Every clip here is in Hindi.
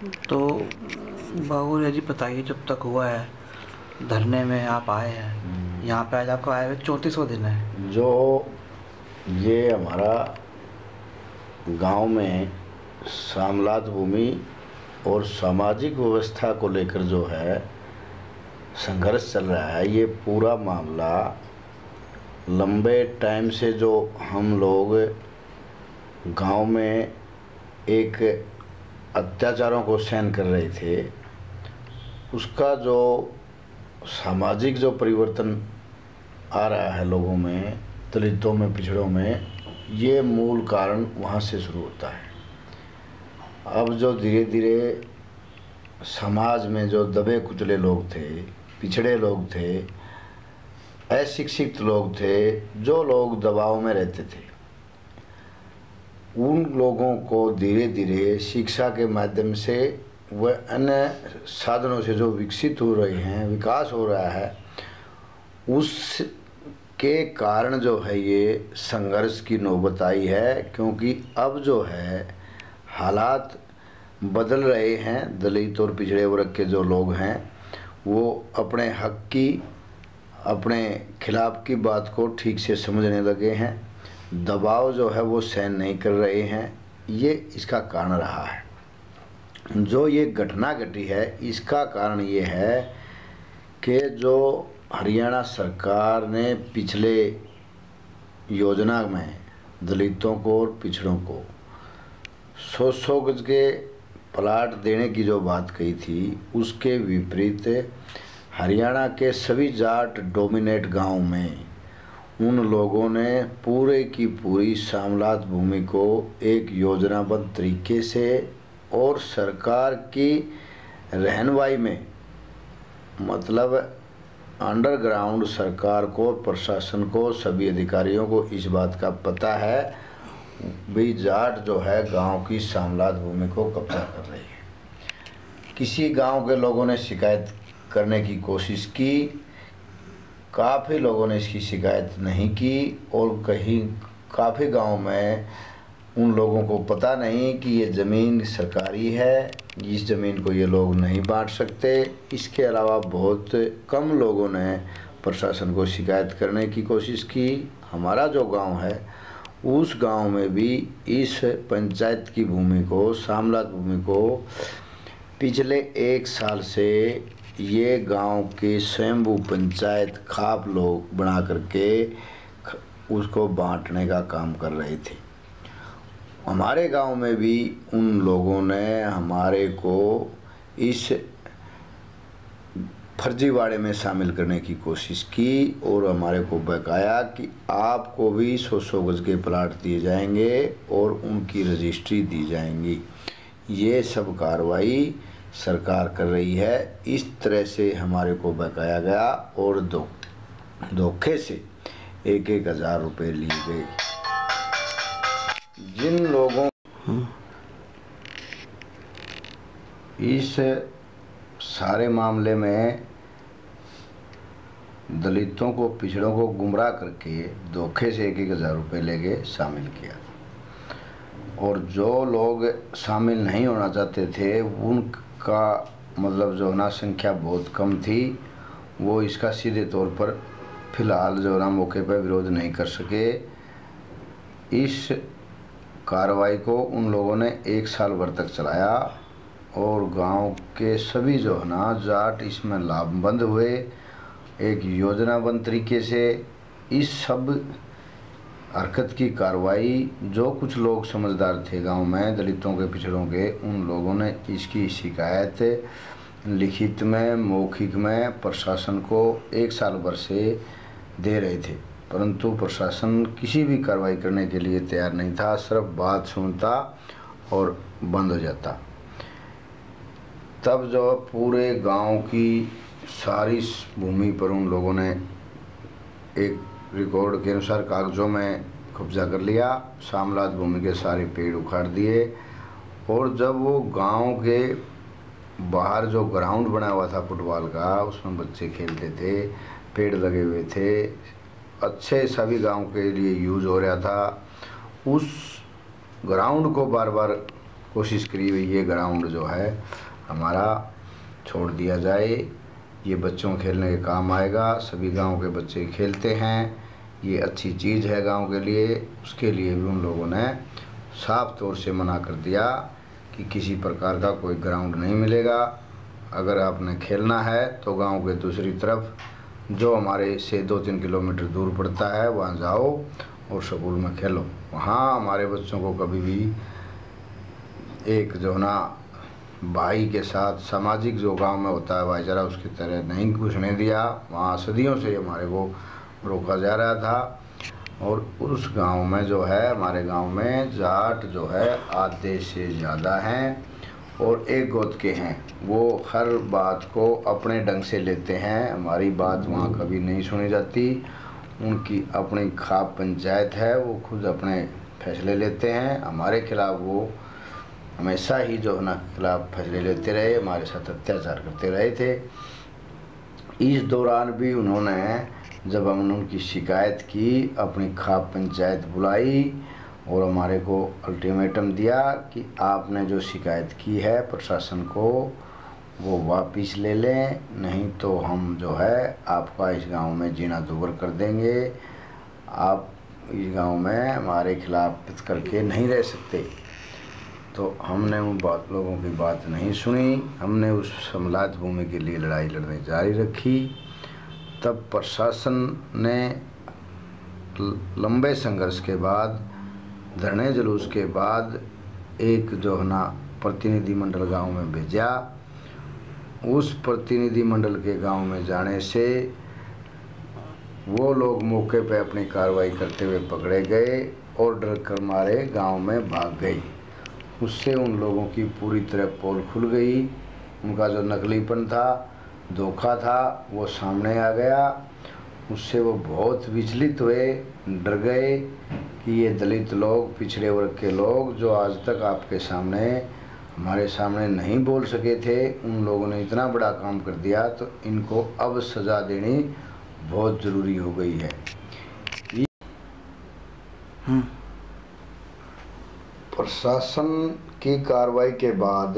तो बाबू जी बताइए, जब तक हुआ है धरने में आप आए हैं, यहाँ पे आज आपका आए हुए 34वां दिन है। जो ये हमारा गांव में सामलात भूमि और सामाजिक व्यवस्था को लेकर जो है संघर्ष चल रहा है, ये पूरा मामला लंबे टाइम से जो हम लोग गांव में एक अत्याचारों को सहन कर रहे थे, उसका जो सामाजिक जो परिवर्तन आ रहा है लोगों में, दलितों में, पिछड़ों में, ये मूल कारण वहाँ से शुरू होता है। अब जो धीरे धीरे समाज में जो दबे कुचले लोग थे, पिछड़े लोग थे, अशिक्षित लोग थे, जो लोग दबाव में रहते थे, उन लोगों को धीरे धीरे शिक्षा के माध्यम से व अन्य साधनों से जो विकसित हो रहे हैं, विकास हो रहा है, उसके कारण जो है ये संघर्ष की नौबत आई है। क्योंकि अब जो है हालात बदल रहे हैं। दलित और पिछड़े वर्ग के जो लोग हैं वो अपने हक की, अपने खिलाफ की बात को ठीक से समझने लगे हैं, दबाव जो है वो सहन नहीं कर रहे हैं। ये इसका कारण रहा है। जो ये घटना घटी है, इसका कारण ये है कि जो हरियाणा सरकार ने पिछले योजना में दलितों को और पिछड़ों को 100 गज के प्लाट देने की जो बात कही थी, उसके विपरीत हरियाणा के सभी जाट डोमिनेट गांव में उन लोगों ने पूरे की पूरी सामलात भूमि को एक योजनाबद्ध तरीके से और सरकार की रहनुमाई में, मतलब अंडरग्राउंड सरकार को, प्रशासन को, सभी अधिकारियों को इस बात का पता है भी जाट जो है गांव की सामलात भूमि को कब्जा कर रही है। किसी गांव के लोगों ने शिकायत करने की कोशिश की, काफ़ी लोगों ने इसकी शिकायत नहीं की, और कहीं काफ़ी गांव में उन लोगों को पता नहीं कि ये ज़मीन सरकारी है, इस ज़मीन को ये लोग नहीं बांट सकते। इसके अलावा बहुत कम लोगों ने प्रशासन को शिकायत करने की कोशिश की। हमारा जो गांव है, उस गांव में भी इस पंचायत की भूमि को, सामलात भूमि को, पिछले 1 साल से ये गांव के स्वयंभू पंचायत खाप लोग बना करके उसको बांटने का काम कर रहे थे। हमारे गांव में भी उन लोगों ने हमारे को इस फर्जीवाड़े में शामिल करने की कोशिश की और हमारे को बकाया कि आपको भी 100 गज के प्लाट दिए जाएंगे और उनकी रजिस्ट्री दी जाएंगी। ये सब कार्रवाई सरकार कर रही है। इस तरह से हमारे को बकाया गया और धोखे से 1-1 हज़ार रुपये लिए गए। जिन लोगों इस सारे मामले में दलितों को, पिछड़ों को गुमराह करके धोखे से 1-1 हज़ार रुपये लेके शामिल किया, और जो लोग शामिल नहीं होना चाहते थे उनका मतलब जो ना संख्या बहुत कम थी, वो इसका सीधे तौर पर फिलहाल जो ना मौके पर विरोध नहीं कर सके। इस कार्रवाई को उन लोगों ने 1 साल भर तक चलाया और गांव के सभी जो है ना जाट इसमें लाभबंद हुए एक योजनाबद्ध तरीके से। इस सब हरकत की कार्रवाई जो कुछ लोग समझदार थे गांव में, दलितों के, पिछड़ों के, उन लोगों ने इसकी शिकायत लिखित में, मौखिक में प्रशासन को 1 साल भर से दे रहे थे, परंतु प्रशासन किसी भी कार्रवाई करने के लिए तैयार नहीं था। सिर्फ बात सुनता और बंद हो जाता। तब जो पूरे गांव की सारी भूमि पर उन लोगों ने एक रिकॉर्ड के अनुसार कागज़ों में कब्जा कर लिया, सामलात भूमि के सारे पेड़ उखाड़ दिए, और जब वो गांव के बाहर जो ग्राउंड बना हुआ था फुटबॉल का, उसमें बच्चे खेलते थे, पेड़ लगे हुए थे, अच्छे सभी गांव के लिए यूज़ हो रहा था, उस ग्राउंड को बार बार कोशिश करी हुई ये ग्राउंड जो है हमारा छोड़ दिया जाए। ये बच्चों खेलने के काम आएगा, सभी गांव के बच्चे खेलते हैं, ये अच्छी चीज़ है गांव के लिए। उसके लिए भी उन लोगों ने साफ तौर से मना कर दिया कि किसी प्रकार का कोई ग्राउंड नहीं मिलेगा। अगर आपने खेलना है तो गांव के दूसरी तरफ जो हमारे से 2-3 किलोमीटर दूर पड़ता है वहाँ जाओ और स्कूल में खेलो। वहाँ हमारे बच्चों को कभी भी एक जो ना भाई के साथ सामाजिक जो गांव में होता है भाईचारा उसकी तरह नहीं घुसने दिया। वहाँ सदियों से हमारे को रोका जा रहा था। और उस गांव में जो है हमारे गांव में जाट जो है आधे से ज़्यादा हैं और एक गोत के हैं। वो हर बात को अपने ढंग से लेते हैं, हमारी बात वहाँ कभी नहीं सुनी जाती। उनकी अपनी खाप पंचायत है, वो खुद अपने फैसले लेते हैं। हमारे खिलाफ़ वो हमेशा ही जो है ना खिलाफ फैसले लेते रहे, हमारे साथ अत्याचार करते रहे थे। इस दौरान भी उन्होंने जब हमने उनकी शिकायत की, अपनी खाप पंचायत बुलाई और हमारे को अल्टीमेटम दिया कि आपने जो शिकायत की है प्रशासन को वो वापस ले लें, नहीं तो हम जो है आपका इस गांव में जीना दूभर कर देंगे। आप इस गांव में हमारे खिलाफ करके नहीं रह सकते। तो हमने उन लोगों की बात नहीं सुनी, हमने उस समलात भूमि के लिए लड़ाई लड़नी जारी रखी। तब प्रशासन ने लंबे संघर्ष के बाद, धरने जुलूस के बाद एक जो है ना प्रतिनिधिमंडल गांव में भेजा। उस प्रतिनिधिमंडल के गांव में जाने से वो लोग मौके पे अपनी कार्रवाई करते हुए पकड़े गए और डर कर मारे गांव में भाग गए। उससे उन लोगों की पूरी तरह पोल खुल गई। उनका जो नकलीपन था, धोखा था, वो सामने आ गया। उससे वो बहुत विचलित हुए, डर गए कि ये दलित लोग, पिछड़े वर्ग के लोग जो आज तक आपके सामने हमारे सामने नहीं बोल सके थे, उन लोगों ने इतना बड़ा काम कर दिया, तो इनको अब सज़ा देनी बहुत ज़रूरी हो गई है। प्रशासन की कार्रवाई के बाद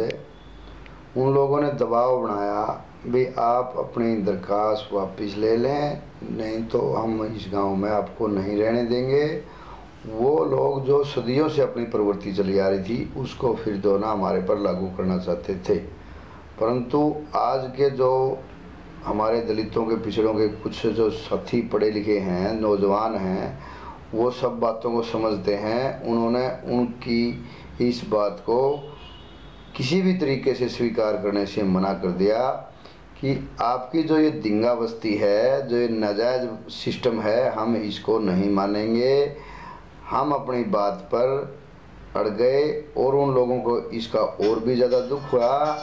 उन लोगों ने दबाव बनाया भी आप अपनी दरख्वास्त वापस ले लें, नहीं तो हम इस गांव में आपको नहीं रहने देंगे। वो लोग जो सदियों से अपनी प्रवृत्ति चली आ रही थी उसको फिर दोना हमारे पर लागू करना चाहते थे। परंतु आज के जो हमारे दलितों के, पिछड़ों के कुछ जो साथी पढ़े लिखे हैं, नौजवान हैं, वो सब बातों को समझते हैं। उन्होंने उनकी इस बात को किसी भी तरीके से स्वीकार करने से मना कर दिया कि आपकी जो ये दिंगा बस्ती है, जो ये नाजायज़ सिस्टम है, हम इसको नहीं मानेंगे। हम अपनी बात पर अड़ गए और उन लोगों को इसका और भी ज़्यादा दुख हुआ।